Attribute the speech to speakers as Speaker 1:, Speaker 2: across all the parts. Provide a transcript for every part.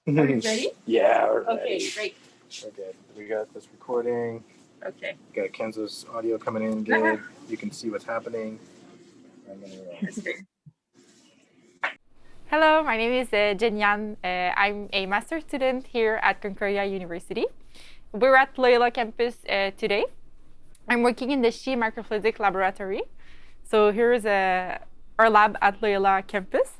Speaker 1: Are you ready?
Speaker 2: Yeah, we're ready.
Speaker 1: Okay, great.
Speaker 2: We're good. We got this recording.
Speaker 1: Okay.
Speaker 2: Got Kenza's audio coming in good. You can see what's happening. I'm gonna
Speaker 1: That's great.
Speaker 3: Hello, my name is Gagnon. I'm a master's student here at Concordia University. We're at Loyola campus today. I'm working in the Shih Microfluidics Laboratory. So here's our lab at Loyola campus.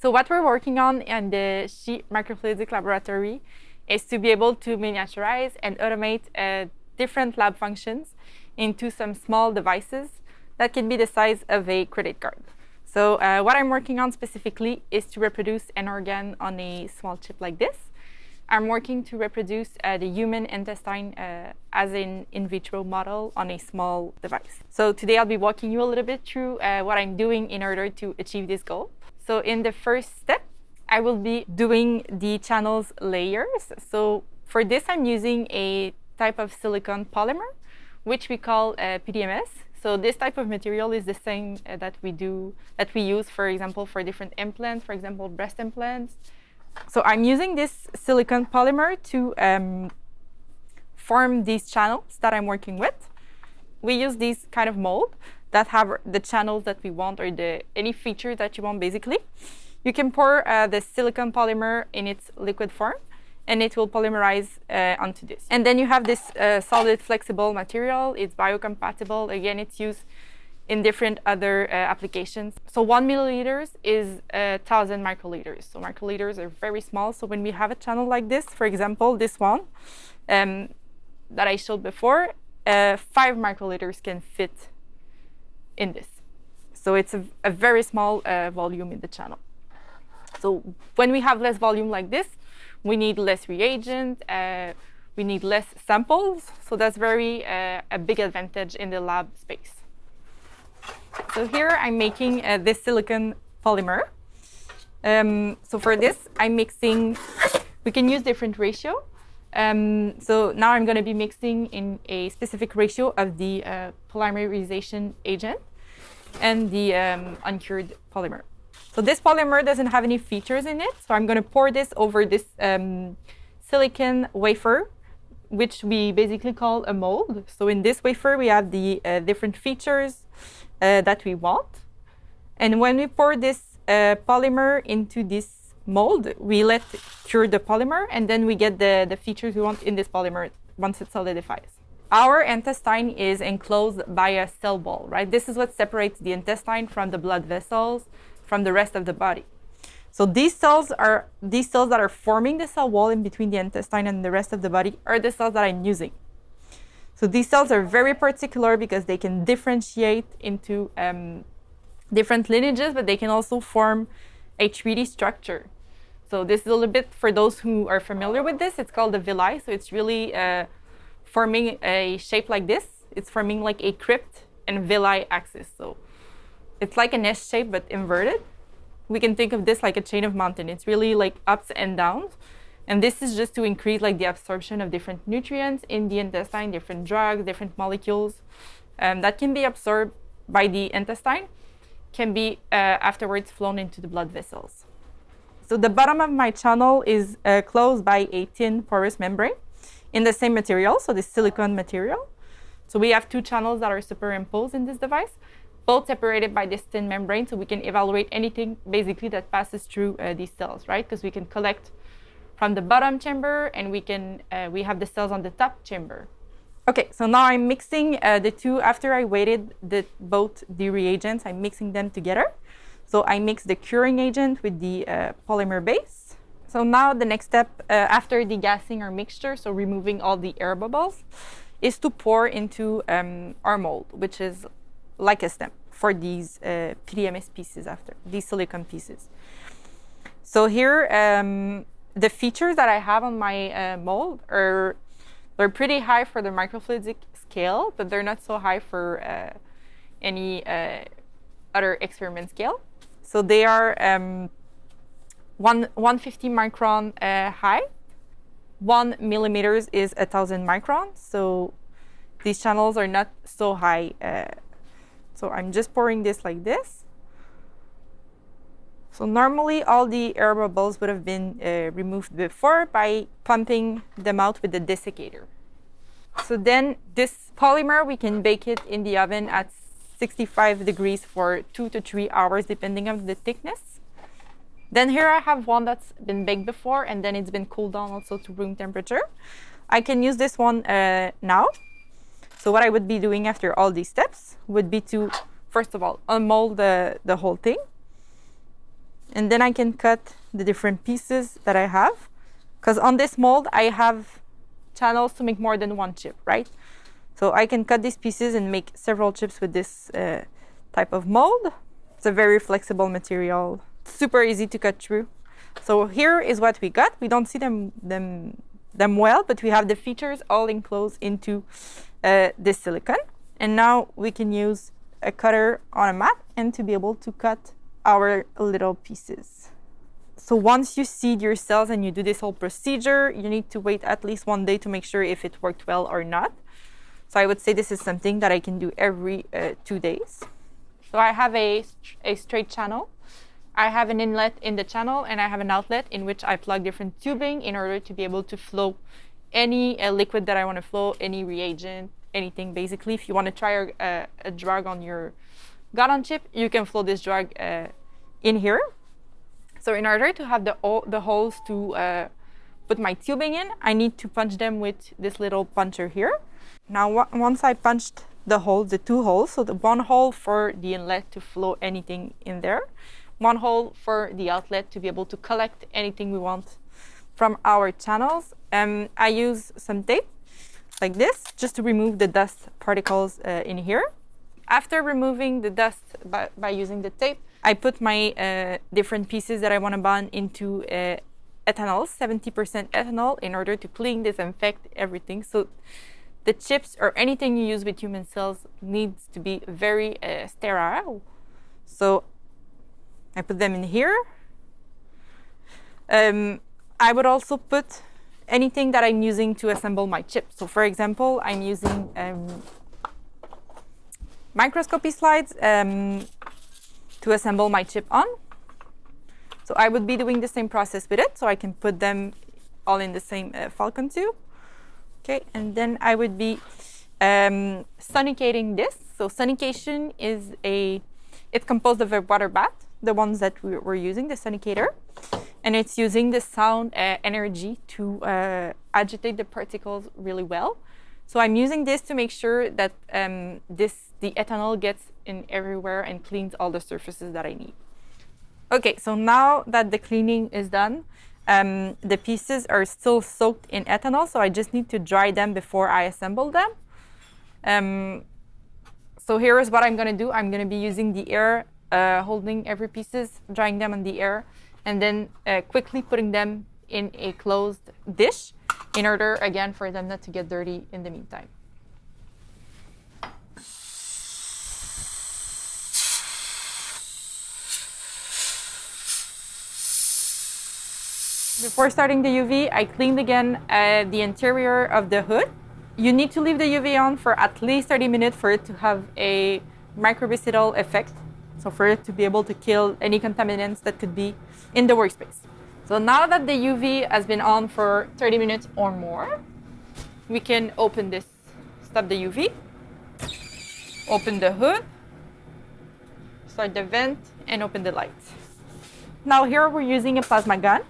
Speaker 3: So what we're working on in the Shih Microfluidics Laboratory is to be able to miniaturize and automate different lab functions into some small devices that can be the size of a credit card. So what I'm working on specifically is to reproduce an organ on a small chip like this. I'm working to reproduce the human intestine as an in vitro model on a small device. So today I'll be walking you a little bit through what I'm doing in order to achieve this goal. So in the first step, I will be doing the channels layers. So for this, I'm using a type of silicon polymer, which we call PDMS. So this type of material is the same that we use, for example, for different implants, for example, breast implants. So I'm using this silicon polymer to form these channels that I'm working with. We use these kind of mold that have the channels that we want or any feature that you want, basically. You can pour the silicon polymer in its liquid form, and it will polymerize onto this. And then you have this solid flexible material. It's biocompatible. Again, it's used in different other applications. So 1 milliliters is 1,000 microliters. So microliters are very small. So when we have a channel like this, for example, this one that I showed before, 5 microliters can fit in this. So it's a very small volume in the channel. So when we have less volume like this, we need less reagent, we need less samples. So that's very a big advantage in the lab space. So here I'm making this silicon polymer. So for this, I'm mixing, we can use different ratio. So now I'm going to be mixing in a specific ratio of the polymerization agent and the uncured polymer. So this polymer doesn't have any features in it. So I'm going to pour this over this silicon wafer, which we basically call a mold. So in this wafer, we have the different features that we want. And when we pour this polymer into this mold, we let cure the polymer, and then we get the features we want in this polymer once it solidifies. Our intestine is enclosed by a cell wall, right? This is what separates the intestine from the blood vessels, from the rest of the body. So these cells that are forming the cell wall in between the intestine and the rest of the body are the cells that I'm using. So these cells are very particular because they can differentiate into different lineages, but they can also form a 3D structure. So this is a little bit, for those who are familiar with this, it's called the villi. So it's really forming a shape like this. It's forming like a crypt and villi axis. So it's like an S shape, but inverted. We can think of this like a chain of mountain. It's really like ups and downs. And this is just to increase like the absorption of different nutrients in the intestine, different drugs, different molecules that can be absorbed by the intestine, can be afterwards flown into the blood vessels. So the bottom of my channel is closed by a thin porous membrane in the same material, so this silicone material. So we have 2 channels that are superimposed in this device, both separated by this thin membrane, so we can evaluate anything basically that passes through these cells, right? Because we can collect from the bottom chamber, and we have the cells on the top chamber. Okay, so now I'm mixing the two. After I weighted both the reagents, I'm mixing them together. So I mix the curing agent with the polymer base. So now the next step after degassing our mixture, so removing all the air bubbles, is to pour into our mold, which is like a stem for these PDMS pieces after, these silicon pieces. So here, the features that I have on my mold they're pretty high for the microfluidic scale, but they're not so high for any other experiment scale. So they are 150 micron high. 1 millimeters is 1,000 microns. So these channels are not so high. So I'm just pouring this like this. So normally all the air bubbles would have been removed before by pumping them out with the desiccator. So then this polymer, we can bake it in the oven at 65 degrees for 2 to 3 hours, depending on the thickness. Then here I have one that's been baked before, and then it's been cooled down also to room temperature. I can use this one now. So what I would be doing after all these steps would be to, first of all, unmold the whole thing. And then I can cut the different pieces that I have. Because on this mold, I have channels to make more than one chip, right? So I can cut these pieces and make several chips with this type of mold. It's a very flexible material, super easy to cut through. So here is what we got. We don't see them well, but we have the features all enclosed into this silicone. And now we can use a cutter on a mat and to be able to cut our little pieces. So once you seed your cells and you do this whole procedure, you need to wait at least 1 day to make sure if it worked well or not. So I would say this is something that I can do every 2 days. So I have a straight channel. I have an inlet in the channel, and I have an outlet in which I plug different tubing in order to be able to flow any liquid that I want to flow, any reagent, anything basically. If you want to try a drug on your Gagnon chip, you can flow this drug in here. So in order to have the holes to put my tubing in, I need to punch them with this little puncher here. Now, once I punched the holes, the 2 holes, so the 1 hole for the inlet to flow anything in there, 1 hole for the outlet to be able to collect anything we want from our channels. I use some tape like this just to remove the dust particles in here. After removing the dust by using the tape, I put my different pieces that I want to bond into ethanol, 70% ethanol, in order to clean, disinfect everything. So the chips or anything you use with human cells needs to be very sterile. So I put them in here. I would also put anything that I'm using to assemble my chip. So for example, I'm using microscopy slides to assemble my chip on. So I would be doing the same process with it, so I can put them all in the same Falcon tube. Okay, and then I would be sonicating this. So sonication is it's composed of a water bath, the ones that we're using, the sonicator. And it's using the sound energy to agitate the particles really well. So I'm using this to make sure that the ethanol gets in everywhere and cleans all the surfaces that I need. Okay, so now that the cleaning is done, the pieces are still soaked in ethanol, so I just need to dry them before I assemble them. So here is what I'm going to do. I'm going to be using the air, holding every pieces, drying them on the air, and then quickly putting them in a closed dish in order, again, for them not to get dirty in the meantime. Before starting the UV, I cleaned again the interior of the hood. You need to leave the UV on for at least 30 minutes for it to have a microbicidal effect. So for it to be able to kill any contaminants that could be in the workspace. So now that the UV has been on for 30 minutes or more, we can open this, stop the UV, open the hood, start the vent, and open the light. Now here we're using a plasma gun.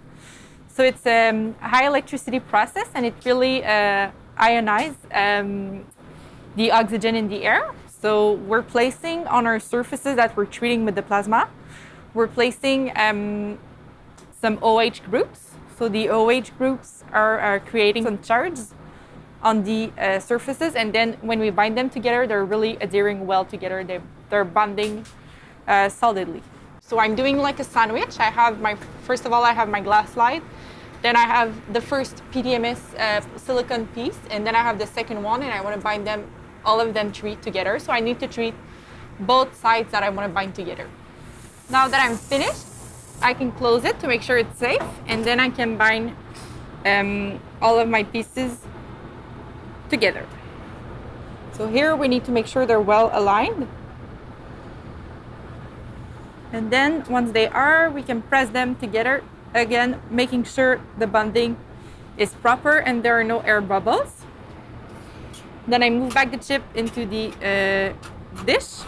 Speaker 3: So it's a high electricity process, and it really ionizes the oxygen in the air. So we're placing on our surfaces that we're treating with the plasma, we're placing some OH groups. So the OH groups are creating some charges on the surfaces, and then when we bind them together, they're really adhering well together. They're bonding solidly. So I'm doing like a sandwich. First of all, I have my glass slide. Then I have the first PDMS silicone piece, and then I have the second one, and I want to bind them, all of them treat together. So I need to treat both sides that I want to bind together. Now that I'm finished, I can close it to make sure it's safe, and then I can bind all of my pieces together. So here we need to make sure they're well aligned. And then once they are, we can press them together, again, making sure the bonding is proper and there are no air bubbles. Then I move back the chip into the dish.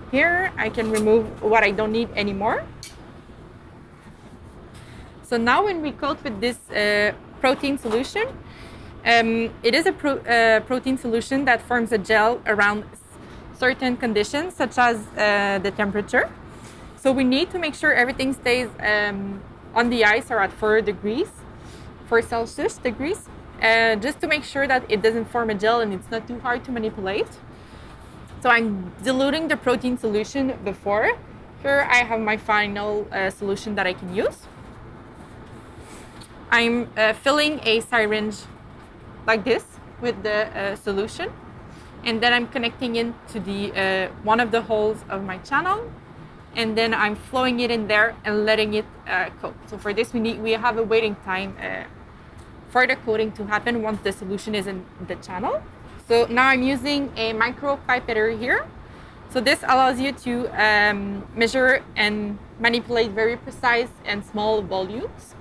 Speaker 3: Here I can remove what I don't need anymore. So now when we coat with this protein solution, it is a protein solution that forms a gel around certain conditions, such as the temperature. So we need to make sure everything stays on the ice or at 4 Celsius degrees, just to make sure that it doesn't form a gel and it's not too hard to manipulate. So I'm diluting the protein solution before. Here I have my final solution that I can use. I'm filling a syringe like this with the solution, and then I'm connecting it to the one of the holes of my channel, and then I'm flowing it in there and letting it coat. So for this we have a waiting time for the coating to happen once the solution is in the channel. So now I'm using a micro pipetter here. So this allows you to measure and manipulate very precise and small volumes.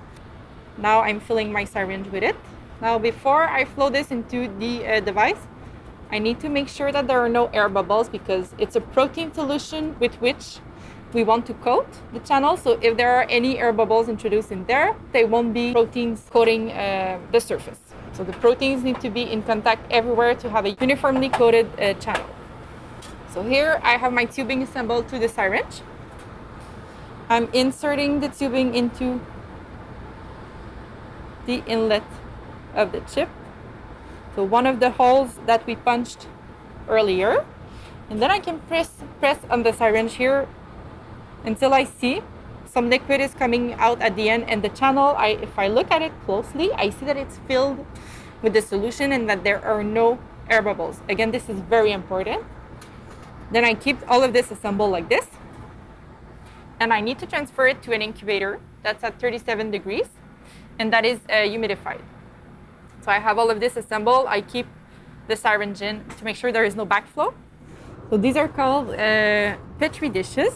Speaker 3: Now I'm filling my syringe with it. Now before I flow this into the device, I need to make sure that there are no air bubbles, because it's a protein solution with which we want to coat the channel. So if there are any air bubbles introduced in there, they won't be proteins coating the surface. So the proteins need to be in contact everywhere to have a uniformly coated channel. So here I have my tubing assembled to the syringe. I'm inserting the tubing into the inlet of the chip. So one of the holes that we punched earlier. And then I can press on the syringe here until I see some liquid is coming out at the end, and the channel, if I look at it closely, I see that it's filled with the solution and that there are no air bubbles. Again, this is very important. Then I keep all of this assembled like this, and I need to transfer it to an incubator that's at 37 degrees, and that is humidified. So I have all of this assembled. I keep the syringe in to make sure there is no backflow. So these are called Petri dishes.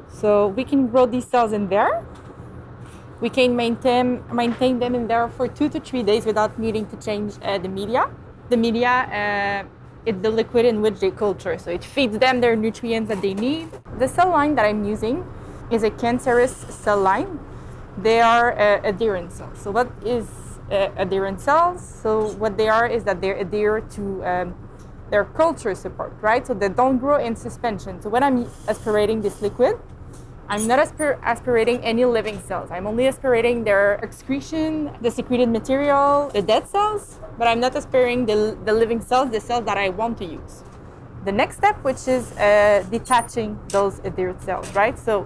Speaker 3: So we can grow these cells in there. We can maintain them in there for 2 to 3 days without needing to change the media. The media is the liquid in which they culture, so it feeds them their nutrients that they need. The cell line that I'm using is a cancerous cell line. They are adherent cells. So what is adherent cells? So what they are is that they adhere to their culture support, right? So they don't grow in suspension. So when I'm aspirating this liquid, I'm not aspirating any living cells. I'm only aspirating their excretion, the secreted material, the dead cells, but I'm not aspirating the living cells, the cells that I want to use. The next step, which is detaching those adherent cells, right? So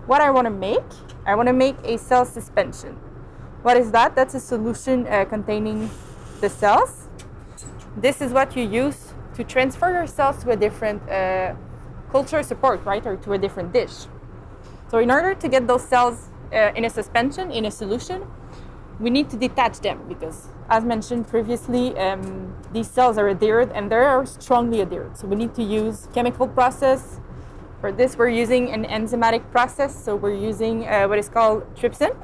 Speaker 3: what I want to make a cell suspension. What is that? That's a solution containing the cells. This is what you use to transfer your cells to a different culture support, right, or to a different dish. So in order to get those cells in a suspension, in a solution, we need to detach them, because as mentioned previously, these cells are adhered and they are strongly adhered. So we need to use chemical process. For this, we're using an enzymatic process. So we're using what is called trypsin.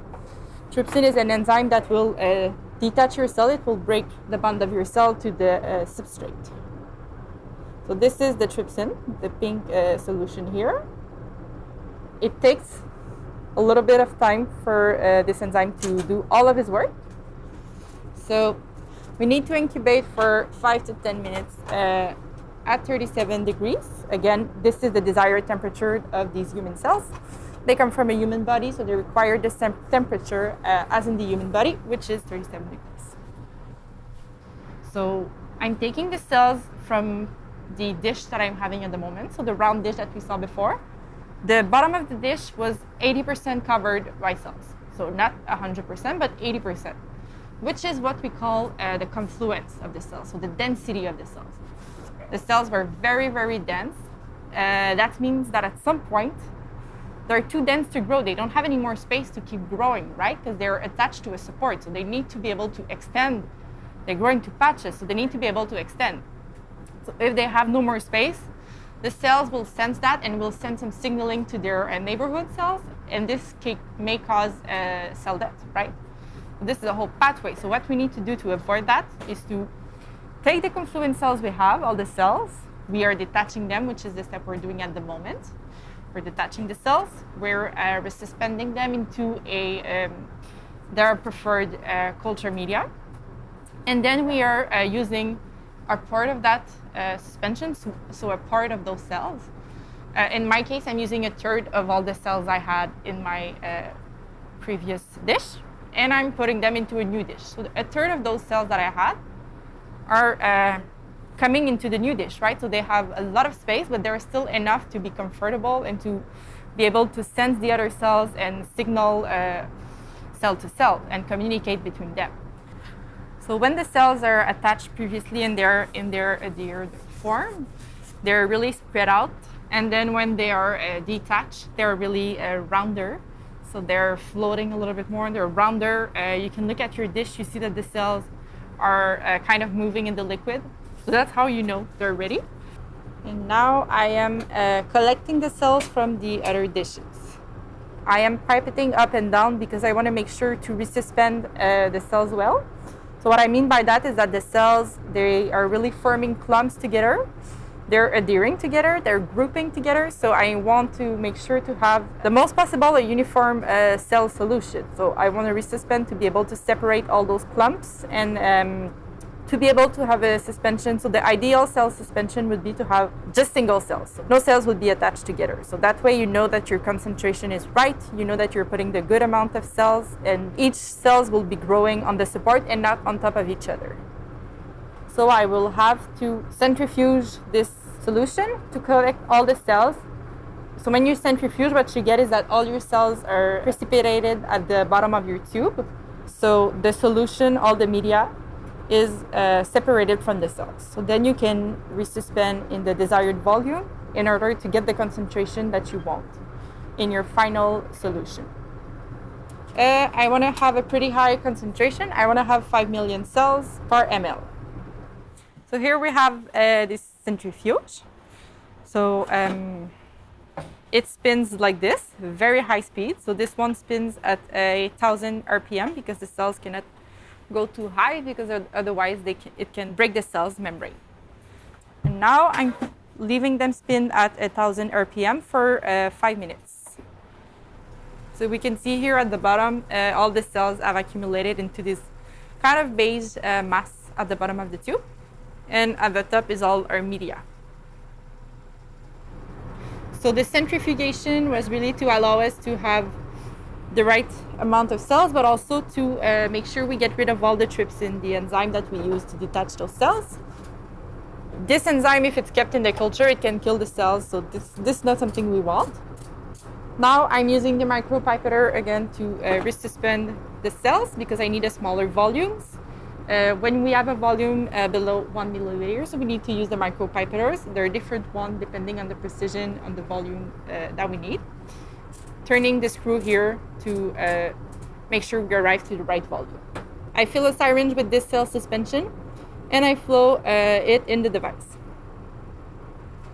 Speaker 3: Trypsin is an enzyme that will detach your cell. It will break the bond of your cell to the substrate. So this is the trypsin, the pink solution here. It takes a little bit of time for this enzyme to do all of its work. So we need to incubate for 5 to 10 minutes at 37 degrees. Again, this is the desired temperature of these human cells. They come from a human body, so they require the same temperature as in the human body, which is 37 degrees. So I'm taking the cells from the dish that I'm having at the moment, so the round dish that we saw before. The bottom of the dish was 80% covered by cells. So not 100%, but 80%, which is what we call the confluence of the cells, so the density of the cells. The cells were very, very dense. That means that at some point, they're too dense to grow. They don't have any more space to keep growing, right? Because they're attached to a support, so they need to be able to extend. They're growing to patches, so they need to be able to extend. So if they have no more space, the cells will sense that and will send some signaling to their neighborhood cells, and this may cause cell death, right? This is a whole pathway. So what we need to do to avoid that is to take the confluent cells we have, all the cells, we are detaching them, which is the step we're doing at the moment. We're detaching the cells, we're suspending them into their preferred culture media. And then we are using a part of that suspension, so a part of those cells. In my case, I'm using a third of all the cells I had in my previous dish, and I'm putting them into a new dish. So a third of those cells that I had are coming into the new dish, right? So they have a lot of space, but there is still enough to be comfortable and to be able to sense the other cells and signal cell to cell and communicate between them. So when the cells are attached previously in their adhered form, they're really spread out. And then when they are detached, they're really rounder. So they're floating a little bit more, they're rounder. You can look at your dish, you see that the cells are kind of moving in the liquid. So that's how you know they're ready. And now I am collecting the cells from the other dishes. I am pipetting up and down because I want to make sure to resuspend the cells well. So what I mean by that is that the cells, they are really forming clumps together. They're adhering together, they're grouping together. So I want to make sure to have the most possible a uniform cell solution. So I want to resuspend to be able to separate all those clumps and to be able to have a suspension. So the ideal cell suspension would be to have just single cells. So no cells would be attached together. So that way you know that your concentration is right, you know that you're putting the good amount of cells, and each cells will be growing on the support and not on top of each other. So I will have to centrifuge this solution to collect all the cells. So when you centrifuge, what you get is that all your cells are precipitated at the bottom of your tube. So the solution, all the media, is separated from the cells. So then you can resuspend in the desired volume in order to get the concentration that you want in your final solution. I want to have a pretty high concentration. I want to have 5 million cells per ml. So here we have this centrifuge. So it spins like this, very high speed. So this one spins at 1,000 RPM because the cells cannot go too high because otherwise it can break the cell's membrane. And now I'm leaving them spin at 1,000 RPM for 5 minutes. So we can see here at the bottom, all the cells have accumulated into this kind of beige mass at the bottom of the tube. And at the top is all our media. So the centrifugation was really to allow us to have the right amount of cells, but also to make sure we get rid of all the trypsin, the enzyme that we use to detach those cells. This enzyme, if it's kept in the culture, it can kill the cells, so this is not something we want. Now I'm using the micropipetter again to resuspend the cells because I need a smaller volumes. When we have a volume below 1 milliliter, so we need to use the micropipetters. There are different ones depending on the precision on the volume that we need. Turning the screw here to make sure we arrive to the right volume. I fill a syringe with this cell suspension and I flow it in the device.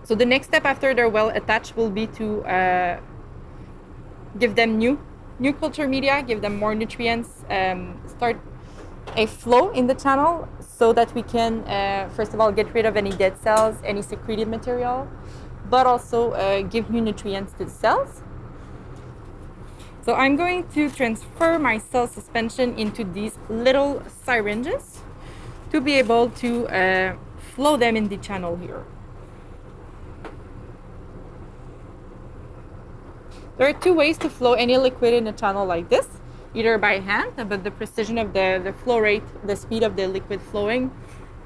Speaker 3: So the next step after they're well attached will be to give them new culture media, give them more nutrients, start a flow in the channel so that we can, first of all, get rid of any dead cells, any secreted material, but also give new nutrients to the cells. So I'm going to transfer my cell suspension into these little syringes to be able to flow them in the channel here. There are two ways to flow any liquid in a channel like this, either by hand, but the precision of the flow rate, the speed of the liquid flowing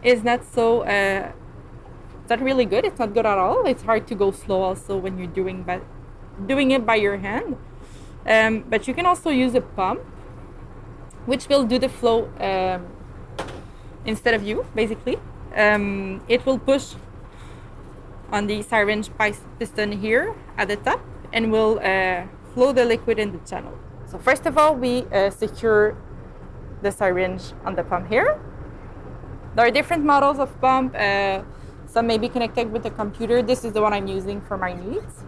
Speaker 3: is not so, it's not really good. It's not good at all. It's hard to go slow also when you're doing it by your hand. But you can also use a pump, which will do the flow instead of you, basically. It will push on the syringe piston here at the top and will flow the liquid in the channel. So first of all, we secure the syringe on the pump here. There are different models of pump. Some may be connected with a computer. This is the one I'm using for my needs.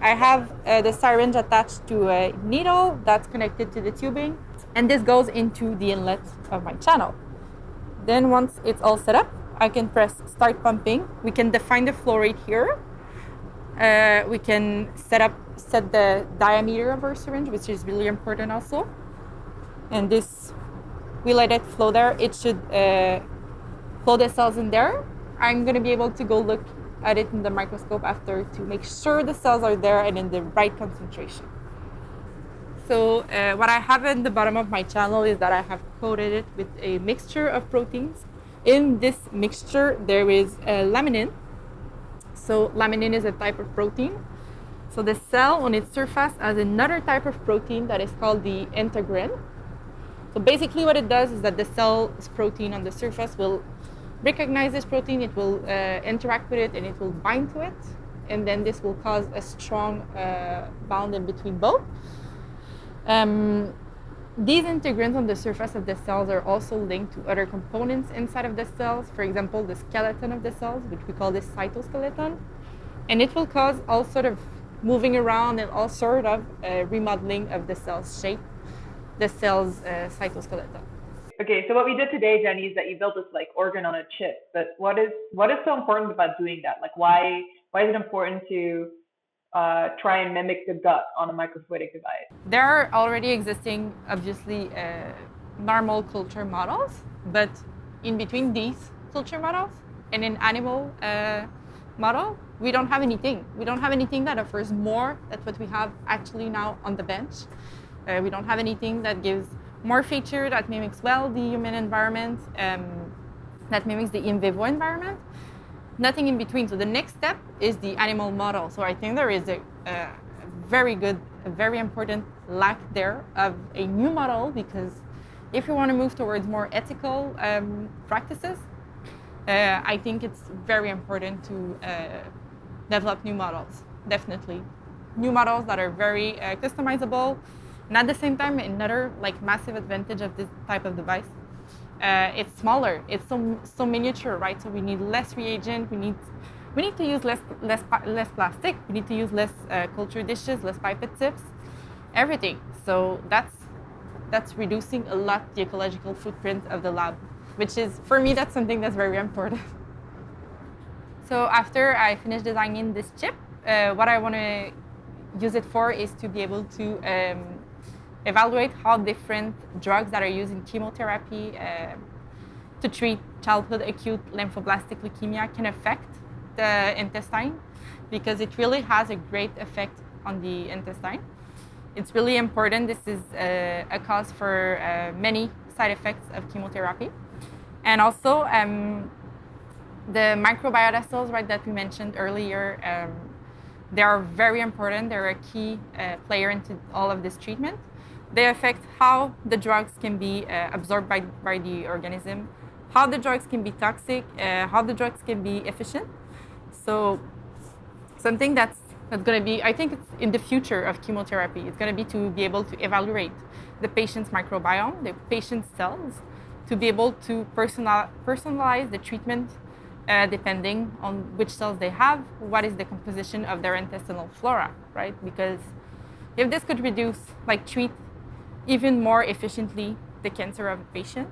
Speaker 3: I have the syringe attached to a needle that's connected to the tubing, and this goes into the inlet of my channel. Then once it's all set up, I can press start pumping. We can define the flow rate here. We can set the diameter of our syringe, which is really important also. And this, we let it flow there. It should flow the cells in there. I'm going to be able to go look at it in the microscope after to make sure the cells are there and in the right concentration. So what I have in the bottom of my channel is that I have coated it with a mixture of proteins. In this mixture, there is laminin. So laminin is a type of protein. So the cell on its surface has another type of protein that is called the integrin. So basically what it does is that the cell's protein on the surface will recognize this protein, it will interact with it, and it will bind to it. And then this will cause a strong bond in between both. These integrins on the surface of the cells are also linked to other components inside of the cells. For example, the skeleton of the cells, which we call the cytoskeleton. And it will cause all sort of moving around and all sort of remodeling of the cell's shape, the cell's cytoskeleton.
Speaker 1: Okay, so what we did today, Jenny, is that you built this like organ on a chip. But what is so important about doing that? Like, why is it important to try and mimic the gut on a microfluidic device?
Speaker 3: There are already existing, obviously, normal culture models, but in between these culture models and an animal model, we don't have anything. We don't have anything that offers more than what we have actually now on the bench. We don't have anything that gives more feature that mimics well the human environment, that mimics the in vivo environment. Nothing in between. So the next step is the animal model. So I think there is a very important lack there of a new model, because if you want to move towards more ethical practices, I think it's very important to develop new models, definitely. New models that are very customizable, and at the same time, another like massive advantage of this type of device, it's smaller. It's so miniature, right? So we need less reagent. We need to use less plastic. We need to use less culture dishes, less pipette tips, everything. So that's reducing a lot the ecological footprint of the lab, which is, for me, that's something that's very important. So after I finish designing this chip, what I want to use it for is to be able to evaluate how different drugs that are used in chemotherapy to treat childhood acute lymphoblastic leukemia can affect the intestine, because it really has a great effect on the intestine. It's really important. This is a cause for many side effects of chemotherapy. And also the microbiota cells, right, that we mentioned earlier, they are very important. They're a key player into all of this treatment. They affect how the drugs can be absorbed by the organism, how the drugs can be toxic, how the drugs can be efficient. So something that's going to be, I think it's in the future of chemotherapy, it's going to be to be able to evaluate the patient's microbiome, the patient's cells, to be able to personalize the treatment depending on which cells they have, what is the composition of their intestinal flora, right? Because if this could treat even more efficiently the cancer of a patient,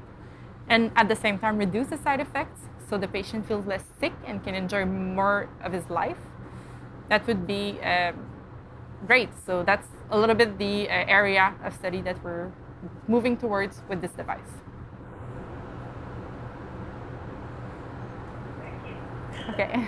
Speaker 3: and at the same time reduce the side effects so the patient feels less sick and can enjoy more of his life, that would be great. So that's a little bit the area of study that we're moving towards with this device. Okay.